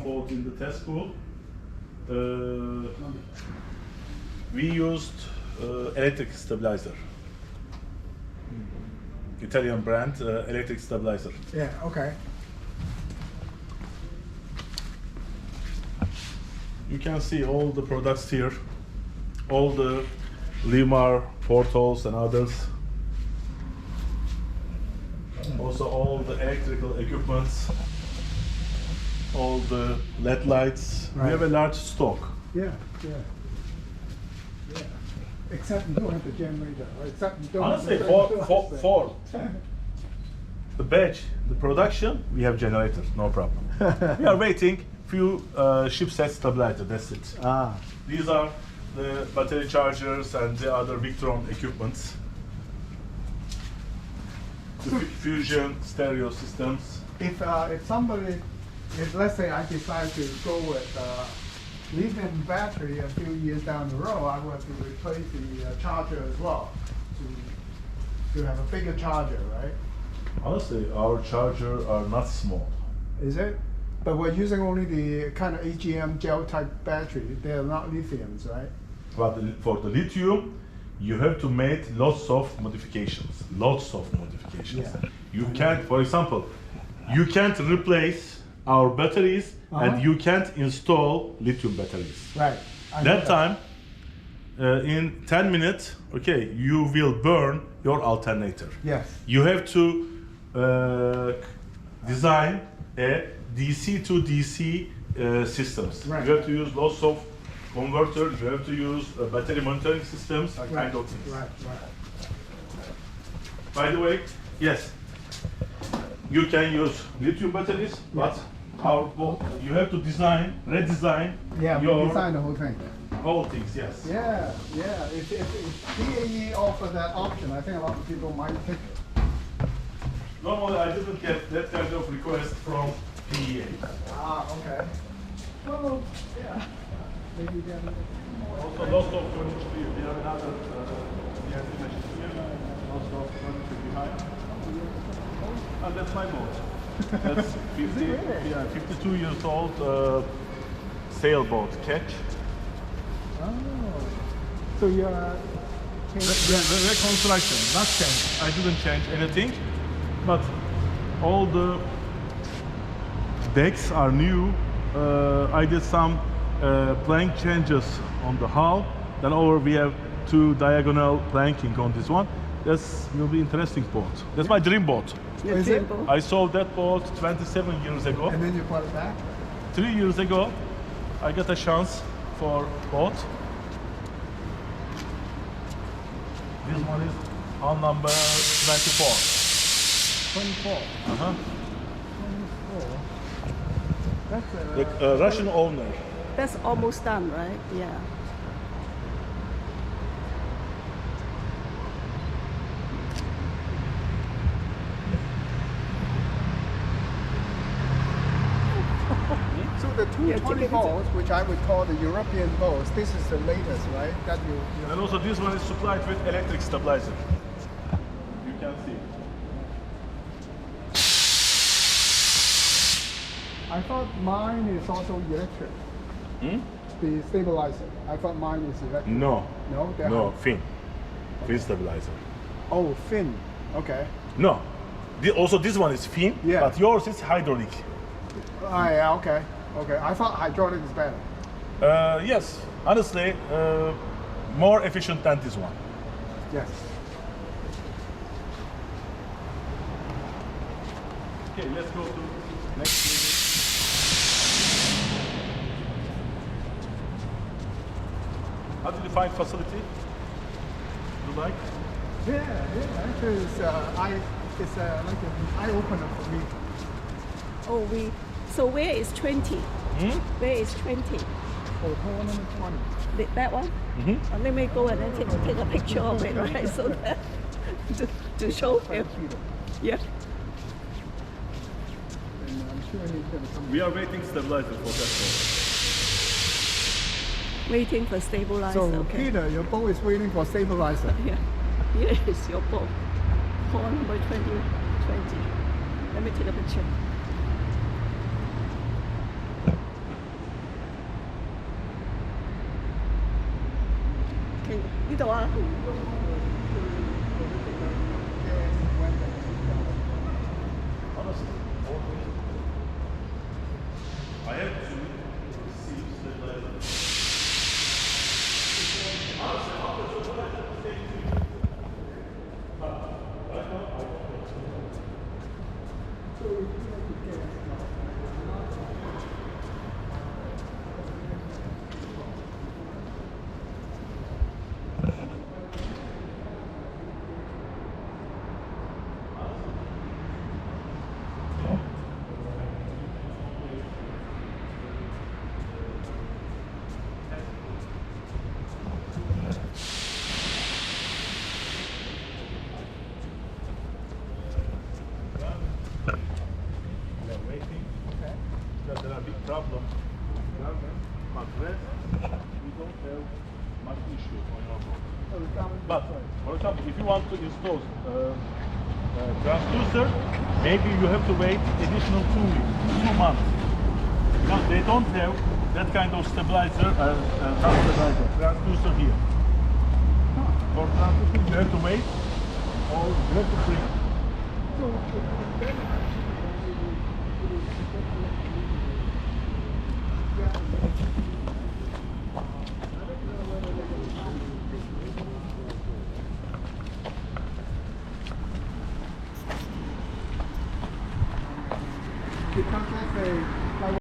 fault in the test pool. We used electric stabilizer. Italian brand electric stabilizer. Yeah, okay. You can see all the products here, all the Limar, Portos and others. Also all the electrical equipments, all the LED lights. Right. We have a large stock. Yeah, yeah. Yeah. Except you don't have the generator, or except you don't Honestly, have for the batch, the production, we have generators, no problem. We are waiting few chipset stabilizer, that's it. Ah, These are the battery chargers and the other Victron equipments. The fusion stereo systems. if somebody, if let's say I decide to go with lithium battery a few years down the road, I will have to replace the charger as well to have a bigger charger, right? Honestly, our charger are not small. Is it? But we're using only the kind of AGM gel type battery. They are not lithiums, right? But for the lithium, you have to make lots of modifications. Lots of modifications. Yeah. You can't, for example, you can't replace our batteries and you can't install lithium batteries. Right. I know That time, in 10 minutes, okay, you will burn your alternator. Yes. You have to design a DC to DC systems. Right. You have to use lots of converters, you have to use battery monitoring systems, that Right. kind of things. Right, right. By the way, yes, you can use lithium batteries, but you have to redesign Yeah, we your designed the whole thing. whole things, yes. Yeah, yeah. If BAE offer that option, I think a lot of people might take it. Normally, I didn't get that kind of request from PEA. Ah, okay. Well, yeah. Maybe then. Also, lots of furniture. We have another we have images here. Lots of furniture behind. And that's my boat. That's 50, really? yeah, 52 years old sailboat, Catch. Oh. So you're Reconstruction, not change. I didn't change anything, but all the decks are new. I did some plank changes on the hull. Then over we have two diagonal planking on this one. This will be interesting boat. That's my dream boat. Is it? I sold that boat 27 years ago. And then you brought it back? 3 years ago, I got a chance for boat. This one is on number 24. 24. Uh-huh. 24. That's The Russian owner. That's almost done, right? Yeah. So the 220 volts, which I would call the European volts, this is the latest, right? That you And also this one is supplied with electric stabilizer. You can see. I thought mine is also electric. Hmm? The stabilizer. I thought mine is electric. No. No? They're No, high- fin. Fin stabilizer. Oh, fin. Okay. No. Also this one is fin, Yeah. but yours is hydraulic. Oh, yeah, okay. Okay. I thought hydraulic is better. Yes, honestly, more efficient than this one. Yes. Okay, let's go to next meeting. How did you find facility? You like? Yeah, yeah. Actually, it's like an eye opener for me. Oh, so where is 20? Hmm? Where is 20? Oh, call number 20. That one? Mm-hmm. Let me go and then take a picture of it, right? So that to show him. Yeah. And I'm sure he's going to come. We are waiting stabilizer for that boat. Waiting for stabilizer. So, okay. Peter, your boat is waiting for stabilizer. Yeah. Here is your boat. Call number 2020. Let me take a picture. 呢度啊？ I have to see stabilizer. We are waiting. Okay. Because there are big problems. But rest, we don't have much issue on our board. So the government- But, for example, if you want to install transducer, maybe you have to wait additional 2 weeks, 2 months. Because they don't have that kind of stabilizer, transducer here. For transducer, you have to wait or you have to bring. Yeah.